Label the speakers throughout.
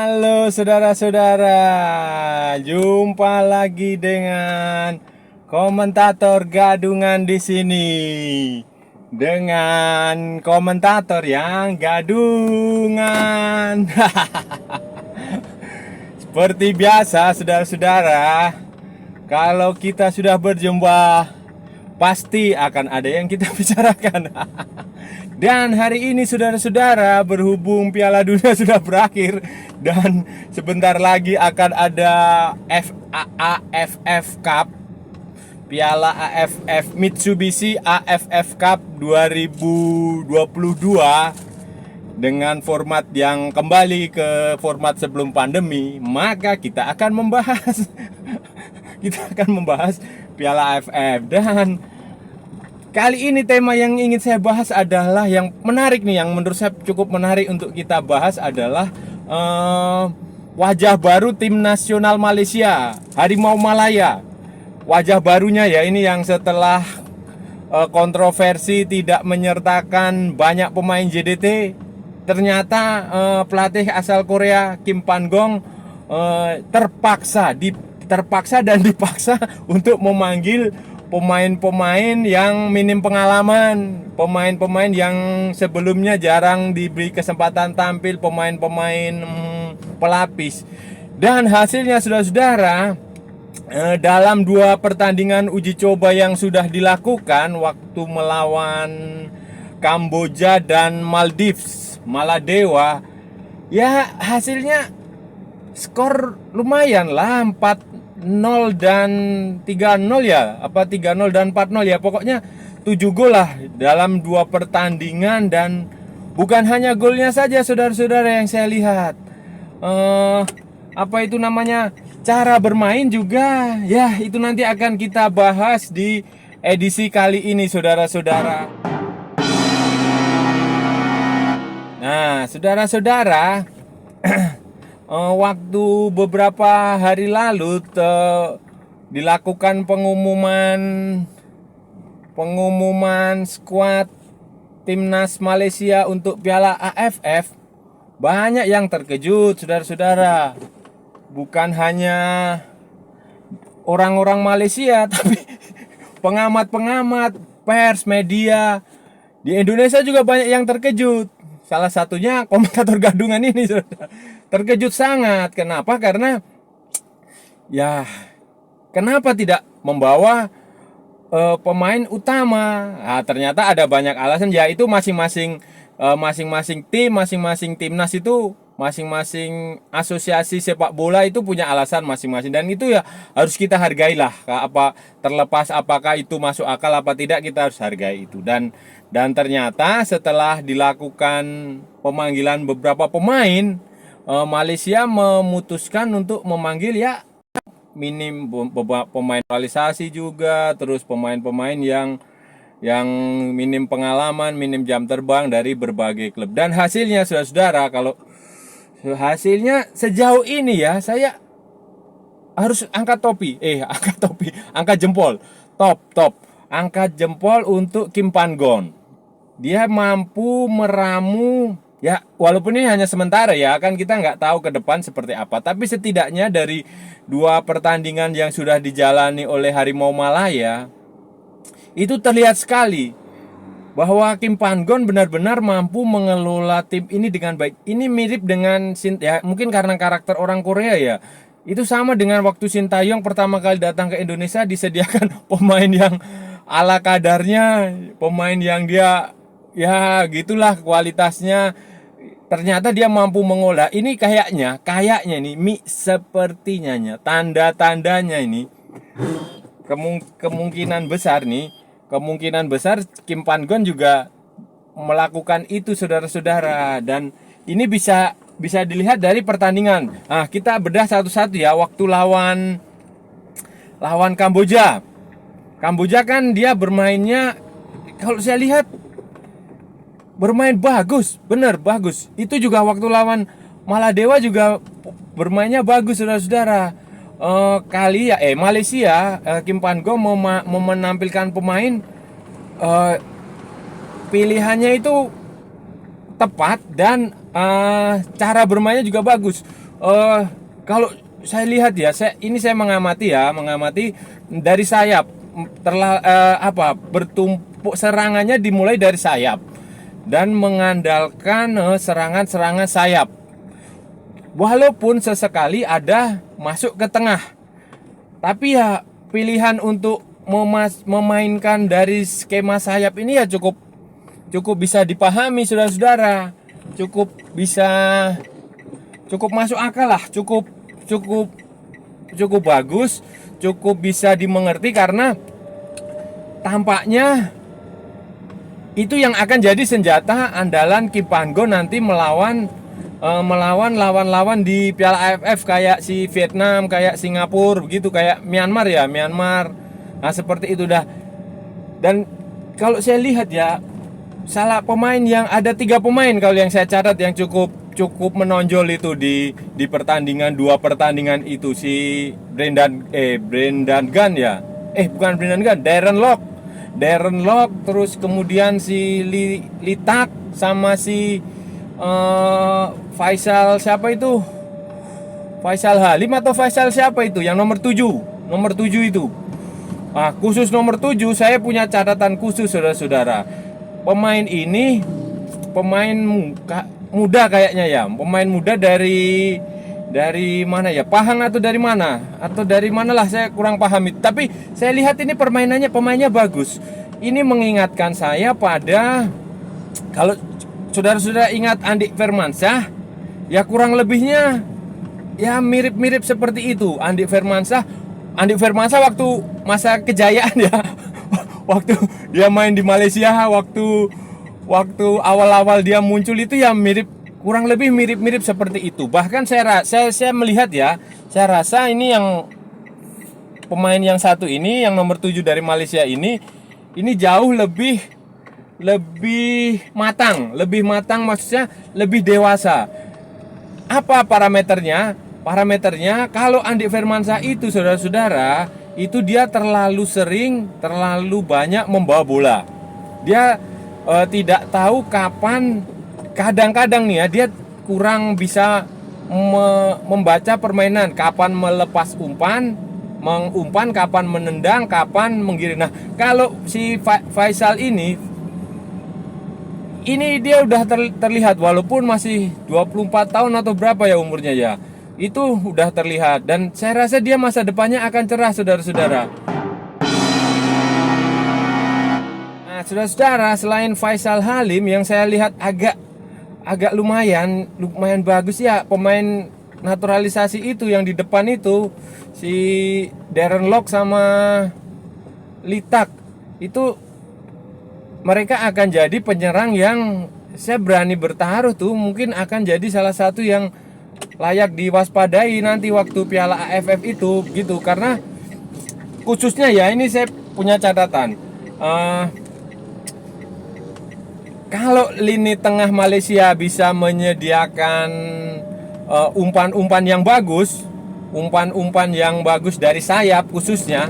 Speaker 1: Halo saudara-saudara, jumpa lagi dengan komentator gadungan di sini. Dengan komentator yang gadungan. Seperti biasa saudara-saudara, kalau kita sudah berjumpa, pasti akan ada yang kita bicarakan. Dan hari ini saudara-saudara, berhubung Piala Dunia sudah berakhir dan sebentar lagi akan ada AFF Cup, Piala AFF Mitsubishi AFF Cup 2022 dengan format yang kembali ke format sebelum pandemi, maka kita akan membahas Piala AFF. Dan kali ini tema yang ingin saya bahas adalah yang menarik nih, yang menurut saya cukup menarik untuk kita bahas adalah wajah baru tim nasional Malaysia, Harimau Malaya. Wajah barunya ya, ini yang setelah kontroversi tidak menyertakan banyak pemain JDT, ternyata pelatih asal Korea Kim Pan-gong terpaksa dan dipaksa untuk memanggil pemain-pemain yang minim pengalaman, pemain-pemain yang sebelumnya jarang diberi kesempatan tampil, pemain-pemain pelapis. Dan hasilnya saudara-saudara, dalam 2 pertandingan uji coba yang sudah dilakukan waktu melawan Kamboja dan Maladewa, ya hasilnya skor lumayan lah, 4-0 dan 3-0 ya, apa 3-0 dan 4-0 ya, pokoknya 7 gol lah dalam 2 pertandingan. Dan bukan hanya golnya saja saudara-saudara yang saya lihat, apa itu namanya, cara bermain juga ya, itu nanti akan kita bahas di edisi kali ini saudara-saudara. Nah saudara-saudara, waktu beberapa hari lalu dilakukan pengumuman skuad timnas Malaysia untuk Piala AFF. Banyak yang terkejut saudara-saudara. Bukan hanya orang-orang Malaysia, tapi pengamat-pengamat, pers, media di Indonesia juga banyak yang terkejut. Salah satunya komentator gadungan ini, saudara. Terkejut sangat. Kenapa? Karena ya, kenapa tidak membawa pemain utama? Nah, ternyata ada banyak alasan. Yaitu masing-masing tim, masing-masing timnas itu, masing-masing asosiasi sepak bola itu punya alasan masing-masing, dan itu ya harus kita hargailah. Apa terlepas apakah itu masuk akal apa tidak, kita harus hargai itu. Dan ternyata setelah dilakukan pemanggilan beberapa pemain, Malaysia memutuskan untuk memanggil ya minim pemain naturalisasi juga, terus pemain-pemain yang minim pengalaman, minim jam terbang dari berbagai klub. Dan hasilnya saudara-saudara, kalau hasilnya sejauh ini ya, saya harus angkat jempol, angkat jempol untuk Kim Pan-gong. Dia mampu meramu ya, walaupun ini hanya sementara ya, kan kita nggak tahu ke depan seperti apa, tapi setidaknya dari 2 pertandingan yang sudah dijalani oleh Harimau Malaya, itu terlihat sekali bahwa Kim Pan-gong benar-benar mampu mengelola tim ini dengan baik. Ini mirip dengan ya, mungkin karena karakter orang Korea ya. Itu sama dengan waktu Sintayong pertama kali datang ke Indonesia, disediakan pemain yang ala kadarnya, pemain yang dia ya gitulah kualitasnya. Ternyata dia mampu mengolah. Ini kayaknya nih, sepertinya tanda-tandanya ini kemungkinan besar Kim Pan-gong juga melakukan itu saudara-saudara. Dan ini bisa dilihat dari pertandingan. Nah, kita bedah satu-satu ya. Waktu lawan Kamboja kan dia bermainnya, kalau saya lihat bermain bagus, bener bagus. Itu juga waktu lawan Maladewa juga bermainnya bagus saudara-saudara. Malaysia, Kim Pan-gong menampilkan pemain, pilihannya itu tepat, dan cara bermainnya juga bagus. eh kalau saya lihat ya, saya mengamati dari sayap bertumpuk serangannya dimulai dari sayap dan mengandalkan serangan-serangan sayap. Walaupun sesekali ada masuk ke tengah, tapi ya pilihan untuk memainkan dari skema sayap ini ya cukup bisa dipahami saudara-saudara, cukup masuk akal lah, cukup bagus, cukup bisa dimengerti karena tampaknya itu yang akan jadi senjata andalan Kim Pan-go nanti melawan lawan-lawan di Piala AFF kayak si Vietnam, kayak Singapura, begitu, kayak Myanmar. Nah, seperti itu dah. Dan kalau saya lihat ya, salah pemain yang ada 3 pemain kalau yang saya catat yang cukup menonjol itu di pertandingan, 2 pertandingan itu, si Brendan Gunn ya. Bukan Brendan Gunn, Darren Lock, terus kemudian si Lee Tak sama si Faisal siapa itu? Faisal Halim atau Faisal siapa itu? Yang nomor 7 itu. Nah, khusus nomor 7 saya punya catatan khusus saudara-saudara. Pemain ini pemain muda kayaknya ya. Pemain muda dari mana ya? Pahang atau dari mana? Atau dari manalah saya kurang paham itu. Tapi saya lihat ini pemainnya bagus. Ini mengingatkan saya pada, kalau saudara-saudara ingat Andik Firmansyah, ya kurang lebihnya ya mirip-mirip seperti itu. Andik Firmansyah waktu masa kejayaan ya. Waktu dia main di Malaysia, waktu awal-awal dia muncul itu ya kurang lebih mirip seperti itu. Bahkan saya melihat ya, saya rasa ini yang pemain yang satu ini, yang nomor 7 dari Malaysia ini jauh lebih matang, maksudnya lebih dewasa. Apa parameternya? Parameternya kalau Andik Firmansyah itu saudara-saudara, itu dia terlalu banyak membawa bola. Dia tidak tahu kapan, kadang-kadang nih ya, dia kurang bisa membaca permainan, kapan melepas mengumpan, kapan menendang, kapan menggiring. Nah, kalau si Faisal ini dia udah terlihat, walaupun masih 24 tahun atau berapa ya umurnya ya, itu udah terlihat, dan saya rasa dia masa depannya akan cerah saudara-saudara. Nah, saudara-saudara, selain Faisal Halim yang saya lihat agak lumayan bagus ya, pemain naturalisasi itu yang di depan itu, si Darren Lock sama Lee Tak, itu mereka akan jadi penyerang yang saya berani bertaruh tuh mungkin akan jadi salah satu yang layak diwaspadai nanti waktu Piala AFF itu gitu. Karena khususnya ya, ini saya punya catatan, kalau lini tengah Malaysia bisa menyediakan umpan-umpan yang bagus dari sayap khususnya,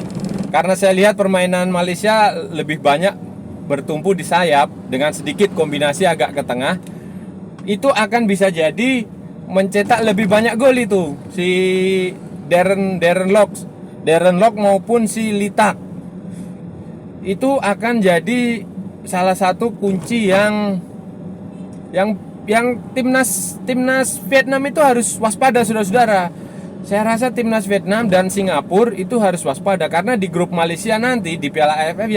Speaker 1: karena saya lihat permainan Malaysia lebih banyak bertumpu di sayap dengan sedikit kombinasi agak ke tengah, itu akan bisa jadi mencetak lebih banyak gol itu si Darren Lock maupun si Lee Tak. Itu akan jadi salah satu kunci yang timnas Vietnam itu harus waspada saudara-saudara. Saya rasa timnas Vietnam dan Singapura itu harus waspada, karena di grup Malaysia nanti di Piala AFF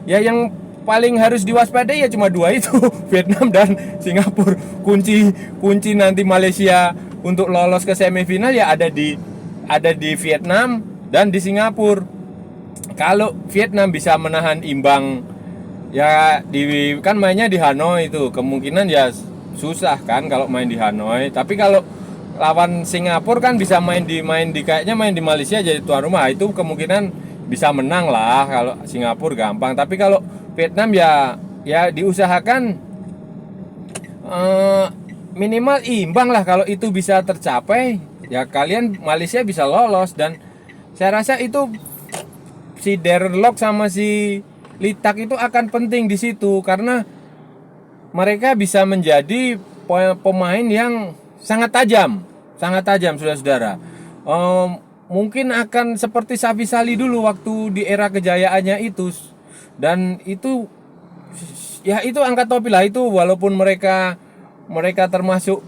Speaker 1: yang paling harus diwaspadai ya cuma 2 itu, Vietnam dan Singapura. Kunci nanti Malaysia untuk lolos ke semifinal ya ada di Vietnam dan di Singapura. Kalau Vietnam bisa menahan imbang ya, kan mainnya di Hanoi itu, kemungkinan ya susah kan kalau main di Hanoi. Tapi kalau lawan Singapura kan bisa main di Malaysia jadi tuan rumah, itu kemungkinan bisa menang lah. Kalau Singapura gampang, tapi kalau Vietnam ya diusahakan minimal imbang lah. Kalau itu bisa tercapai ya kalian Malaysia bisa lolos. Dan saya rasa itu si Darren Lock sama si Lee Tak itu akan penting di situ, karena mereka bisa menjadi pemain yang sangat tajam sangat tajam saudara-saudara. Mungkin akan seperti Safi Sali dulu waktu di era kejayaannya itu, dan itu ya itu angkat topi lah itu, walaupun mereka termasuk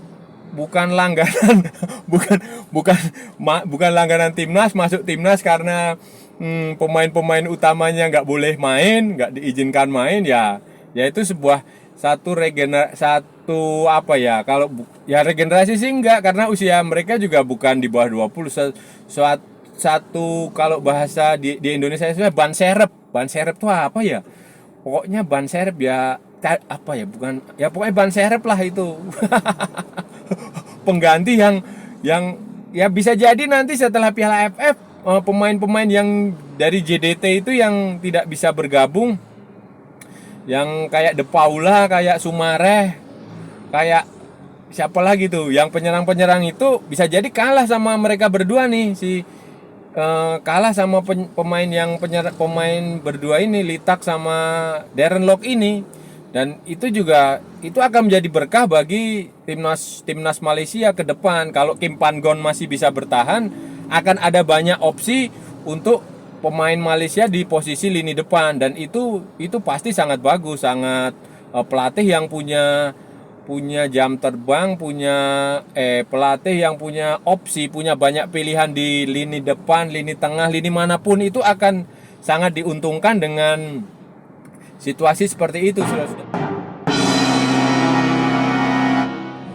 Speaker 1: bukan langganan bukan bukan bukan langganan timnas, masuk timnas karena pemain-pemain utamanya nggak boleh main, nggak diizinkan main, ya itu sebuah satu apa ya, kalau ya regenerasi sih enggak, karena usia mereka juga bukan di bawah 20. Satu kalau bahasa di Indonesia itu ban serep tuh apa ya, pokoknya ban serep ya, apa ya, bukan ya, pokoknya ban serep lah itu. Pengganti yang ya bisa jadi nanti setelah Piala AFF pemain-pemain yang dari JDT itu yang tidak bisa bergabung, yang kayak De Paula, kayak Sumareh, kayak siapa lagi tuh, yang penyerang-penyerang itu bisa jadi kalah sama mereka berdua nih, kalah sama pemain berdua ini, Litak sama Darren Lock ini. Dan itu juga akan menjadi berkah bagi timnas Malaysia ke depan. Kalau Kim Pan-gon masih bisa bertahan, akan ada banyak opsi untuk pemain Malaysia di posisi lini depan, dan itu pasti sangat bagus, sangat pelatih yang punya jam terbang, pelatih yang punya opsi, punya banyak pilihan di lini depan, lini tengah, lini manapun, itu akan sangat diuntungkan dengan situasi seperti itu, saudara-saudara.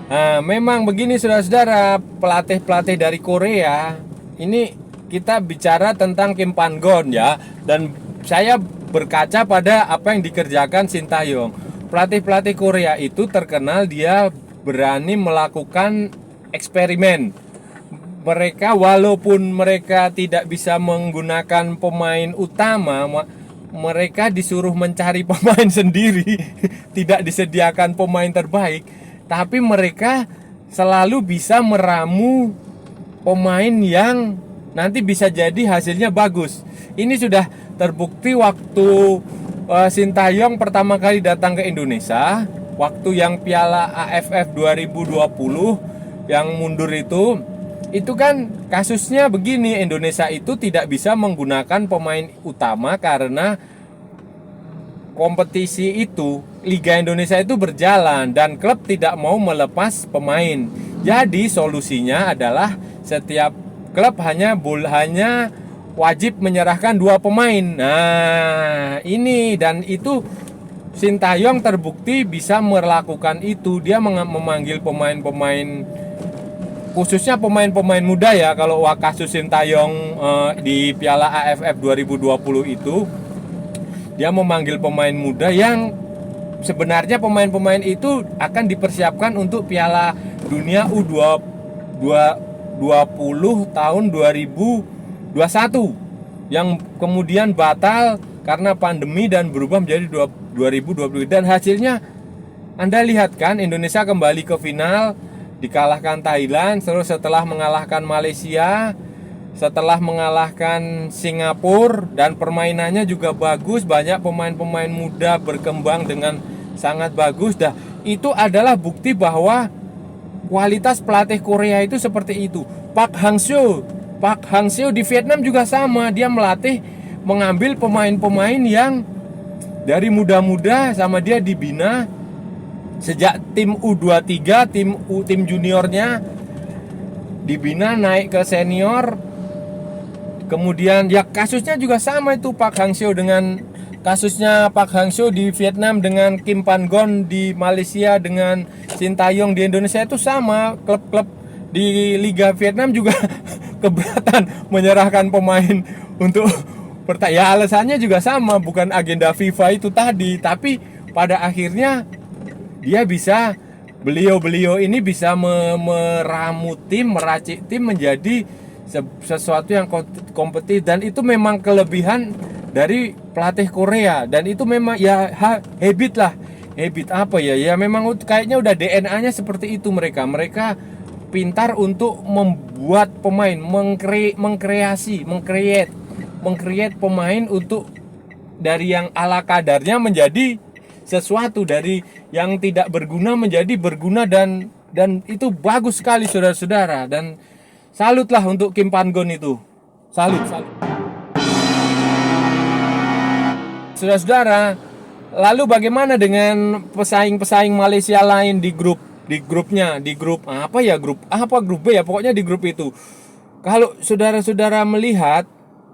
Speaker 1: Nah, memang begini saudara-saudara, pelatih dari Korea ini, kita bicara tentang Kim Pan-gon ya, dan saya berkaca pada apa yang dikerjakan Shin Tae-yong. Pelatih Korea itu terkenal dia berani melakukan eksperimen. Mereka walaupun mereka tidak bisa menggunakan pemain utama, mereka disuruh mencari pemain sendiri, tidak disediakan pemain terbaik, tapi mereka selalu bisa meramu pemain yang nanti bisa jadi hasilnya bagus. Ini sudah terbukti waktu Shin Tae-yong pertama kali datang ke Indonesia, waktu yang Piala AFF 2020 yang mundur itu kan kasusnya begini, Indonesia itu tidak bisa menggunakan pemain utama karena kompetisi itu, Liga Indonesia itu berjalan dan klub tidak mau melepas pemain. Jadi solusinya adalah setiap klub hanya wajib menyerahkan 2 pemain. Nah, ini, dan itu Shin Tae-yong terbukti bisa melakukan itu. Dia memanggil pemain-pemain, khususnya pemain-pemain muda ya. Kalau kasus Shin Tae-yong di Piala AFF 2020 itu, dia memanggil pemain muda yang sebenarnya pemain-pemain itu akan dipersiapkan untuk Piala Dunia U20 tahun 2021 yang kemudian batal karena pandemi dan berubah menjadi 2020. Dan hasilnya Anda lihat kan, Indonesia kembali ke final, dikalahkan Thailand, terus setelah mengalahkan Malaysia, setelah mengalahkan Singapura, dan permainannya juga bagus, banyak pemain-pemain muda berkembang dengan sangat bagus. Itu adalah bukti bahwa kualitas pelatih Korea itu seperti itu. Park Hang-seo di Vietnam juga sama, dia melatih, mengambil pemain-pemain yang dari muda-muda, sama dia dibina sejak tim U23, tim juniornya dibina naik ke senior. Kemudian ya kasusnya juga sama itu, Park Hang-seo dengan kasusnya Park Hang-seo di Vietnam, dengan Kim Pan-gon di Malaysia, dengan Shin Tae-yong di Indonesia itu sama. Klub-klub di Liga Vietnam juga keberatan menyerahkan pemain untuk ya alasannya juga sama, bukan agenda FIFA itu tadi, tapi pada akhirnya beliau ini bisa meramu tim, meracik tim menjadi sesuatu yang kompetitif. Dan itu memang kelebihan dari pelatih Korea, dan itu memang ya habit apa ya memang kayaknya udah DNA-nya seperti itu. Mereka pintar untuk membuat pemain, mengcreate pemain untuk dari yang ala kadarnya menjadi sesuatu, dari yang tidak berguna menjadi berguna dan Dan itu bagus sekali saudara-saudara, dan salutlah untuk Kim Pan-gon itu. Salut. Saudara-saudara, lalu bagaimana dengan pesaing-pesaing Malaysia lain di grup grup B ya, pokoknya di grup itu. Kalau saudara-saudara melihat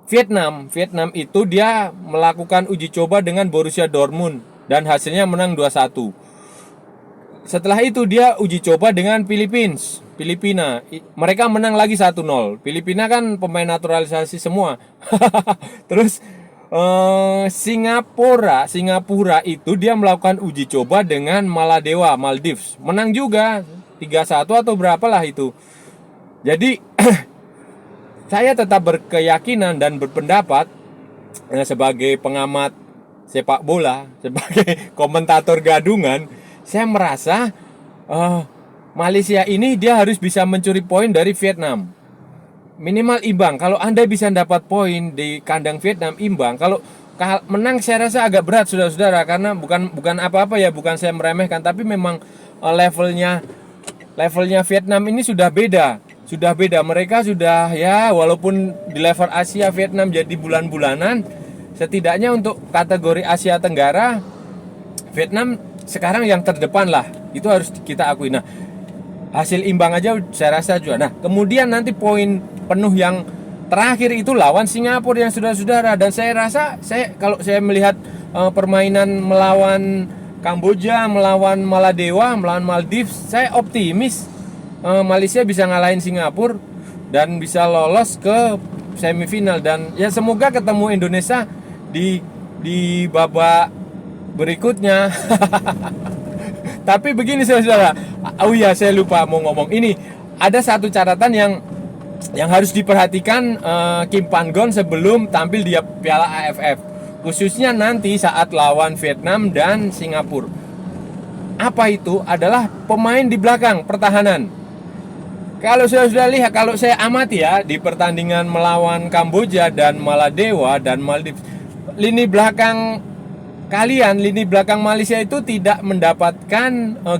Speaker 1: Vietnam itu dia melakukan uji coba dengan Borussia Dortmund dan hasilnya menang 2-1. Setelah itu dia uji coba dengan Filipina. Mereka menang lagi 1-0. Filipina kan pemain naturalisasi semua. Terus Singapura itu dia melakukan uji coba dengan Maldives. Menang juga 3-1 atau berapalah itu. Jadi saya tetap berkeyakinan dan berpendapat sebagai pengamat sepak bola, sebagai komentator gadungan, saya merasa Malaysia ini dia harus bisa mencuri poin dari Vietnam. Minimal imbang. Kalau Anda bisa dapat poin di kandang Vietnam imbang, kalau menang saya rasa agak berat saudara-saudara, karena bukan apa-apa ya, bukan saya meremehkan, tapi memang levelnya Vietnam ini sudah beda. Mereka sudah ya, walaupun di level Asia Vietnam jadi bulan-bulanan, setidaknya untuk kategori Asia Tenggara Vietnam sekarang yang terdepan lah. Itu harus kita akui. Nah, hasil imbang aja saya rasa juga. Nah, kemudian nanti poin penuh yang terakhir itu lawan Singapura yang saudara-saudara, dan saya rasa kalau saya melihat permainan melawan Kamboja, melawan Maladewa, melawan Maldives, saya optimis Malaysia bisa ngalahin Singapura dan bisa lolos ke semifinal, dan ya semoga ketemu Indonesia di babak berikutnya. Tapi begini saudara, oh iya saya lupa mau ngomong ini, ada satu catatan yang harus diperhatikan Kim Pan-gon sebelum tampil di Piala AFF, khususnya nanti saat lawan Vietnam dan Singapura. Apa itu? Adalah pemain di belakang pertahanan. Kalau sudah lihat, kalau saya amati ya di pertandingan melawan Kamboja dan Maladewa dan Maldives, lini belakang Malaysia itu tidak mendapatkan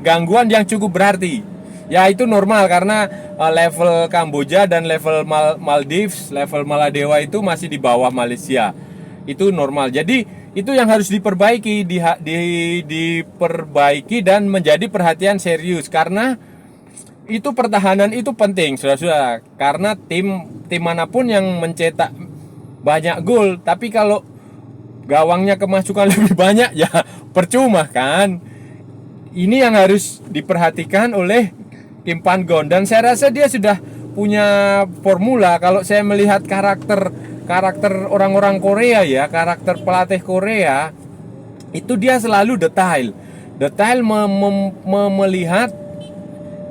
Speaker 1: gangguan yang cukup berarti. Ya itu normal karena level Kamboja dan level Maldives, level Maladewa itu masih di bawah Malaysia. Itu normal. Jadi itu yang harus diperbaiki, diperbaiki dan menjadi perhatian serius, karena itu pertahanan itu penting, saudara-saudara. Karena tim manapun yang mencetak banyak gol, tapi kalau gawangnya kemasukan lebih banyak ya percuma kan. Ini yang harus diperhatikan oleh Kim Pan-gon, dan saya rasa dia sudah punya formula. Kalau saya melihat karakter orang-orang Korea ya, karakter pelatih Korea itu dia selalu detail melihat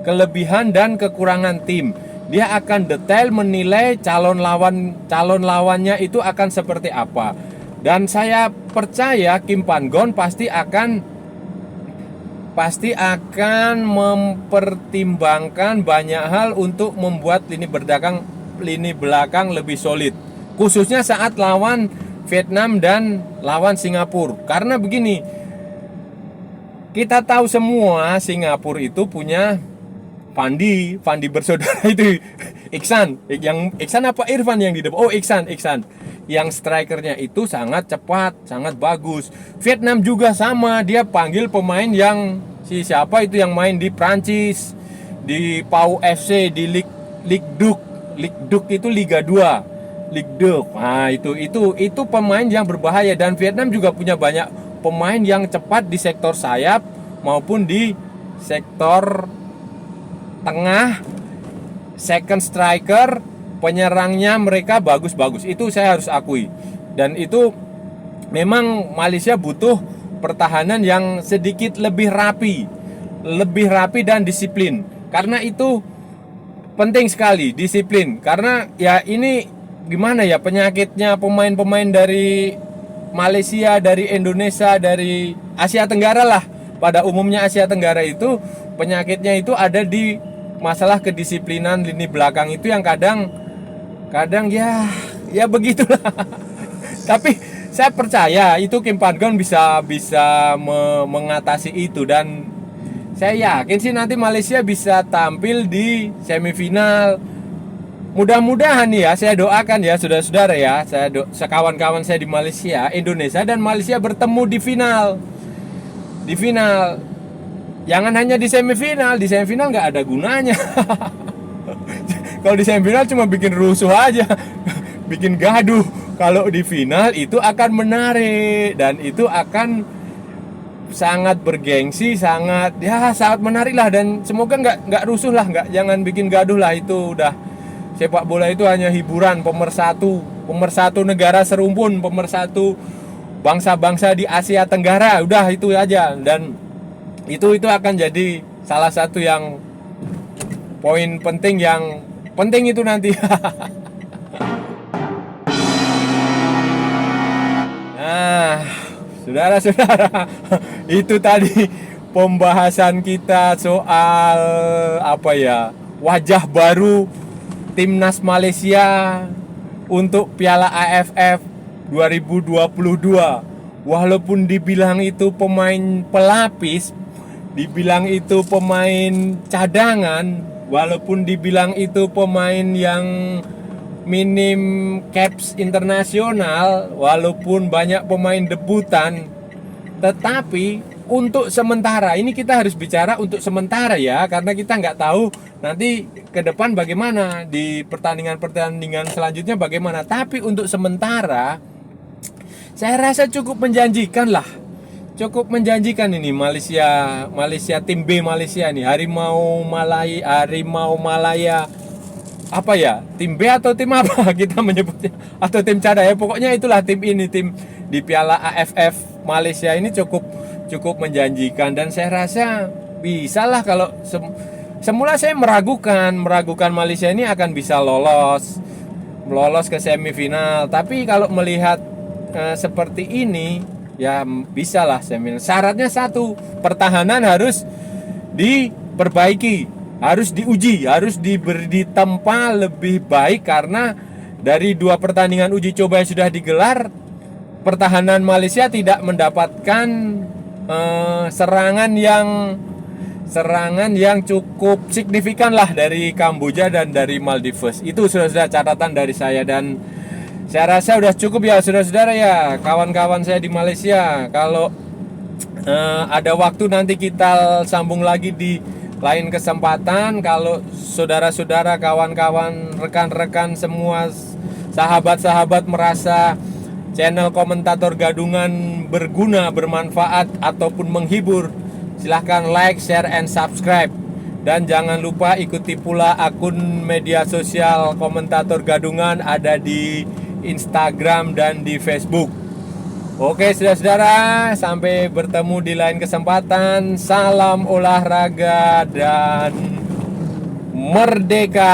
Speaker 1: kelebihan dan kekurangan tim. Dia akan detail menilai calon lawannya itu akan seperti apa. Dan saya percaya Kim Pan-gon pasti akan mempertimbangkan banyak hal untuk membuat lini belakang lebih solid, khususnya saat lawan Vietnam dan lawan Singapura. Karena begini, kita tahu semua Singapura itu punya Fandi bersaudara itu Iksan apa Irfan yang di depan? Oh Iksan yang strikernya itu sangat cepat, sangat bagus. Vietnam juga sama, dia panggil pemain yang siapa itu yang main di Prancis, di Pau FC, di Ligue 2 itu Liga 2, Ligue 2. Nah itu pemain yang berbahaya, dan Vietnam juga punya banyak pemain yang cepat di sektor sayap maupun di sektor tengah, second striker, penyerangnya mereka bagus-bagus. Itu saya harus akui. Dan itu memang Malaysia butuh pertahanan yang sedikit lebih rapi dan disiplin. Karena itu penting sekali, disiplin. Karena ya ini gimana ya, penyakitnya pemain-pemain dari Malaysia, dari Indonesia, dari Asia Tenggara lah. Pada umumnya Asia Tenggara itu penyakitnya itu ada di masalah kedisiplinan lini belakang itu yang kadang ya begitulah. Tapi saya percaya itu Kim Pan-gon bisa mengatasi itu, dan Saya yakin sih nanti Malaysia bisa tampil di semifinal. Mudah-mudahan ya, saya doakan ya saudara-saudara ya, sekawan-kawan saya di Malaysia, Indonesia dan Malaysia bertemu di final. Di final. Jangan hanya di semifinal nggak ada gunanya. Kalau di semifinal cuma bikin rusuh aja, bikin gaduh. Kalau di final itu akan menarik dan itu akan sangat bergengsi, sangat menarik lah, dan semoga nggak rusuh lah, jangan bikin gaduh lah. Itu udah, sepak bola itu hanya hiburan, pemersatu negara serumpun, pemersatu bangsa-bangsa di Asia Tenggara, udah itu aja. Dan itu akan jadi salah satu yang poin penting itu nanti. Nah, saudara-saudara, itu tadi pembahasan kita soal wajah baru Timnas Malaysia untuk Piala AFF 2022. Walaupun dibilang itu pemain pelapis, dibilang itu pemain cadangan, walaupun dibilang itu pemain yang minim caps internasional, walaupun banyak pemain debutan, tetapi untuk sementara ini kita harus bicara untuk sementara ya, karena kita nggak tahu nanti ke depan bagaimana di pertandingan selanjutnya bagaimana. Tapi untuk sementara saya rasa cukup menjanjikan lah, cukup menjanjikan ini Malaysia tim B Malaysia nih, Harimau Malaya tim B atau tim apa kita menyebutnya, atau tim cadang ya, pokoknya itulah tim di Piala AFF Malaysia ini cukup menjanjikan. Dan saya rasa bisa lah, kalau semula saya meragukan Malaysia ini akan bisa lolos ke semifinal, tapi kalau melihat seperti ini ya bisa lah semifinal. Syaratnya satu, pertahanan harus diperbaiki, harus diuji, harus ditempa lebih baik, karena dari 2 pertandingan uji coba yang sudah digelar, pertahanan Malaysia tidak mendapatkan serangan yang cukup signifikan lah dari Kamboja dan dari Maldives. Itu sudah catatan dari saya, dan saya rasa sudah cukup ya saudara-saudara ya, kawan-kawan saya di Malaysia. Kalau ada waktu nanti kita sambung lagi di lain kesempatan. Kalau saudara-saudara, kawan-kawan, rekan-rekan semua, sahabat-sahabat merasa channel Komentator Gadungan berguna, bermanfaat ataupun menghibur, silahkan like, share, and subscribe. Dan jangan lupa ikuti pula akun media sosial Komentator Gadungan, ada di Instagram dan di Facebook. Oke saudara-saudara, sampai bertemu di lain kesempatan. Salam olahraga dan merdeka.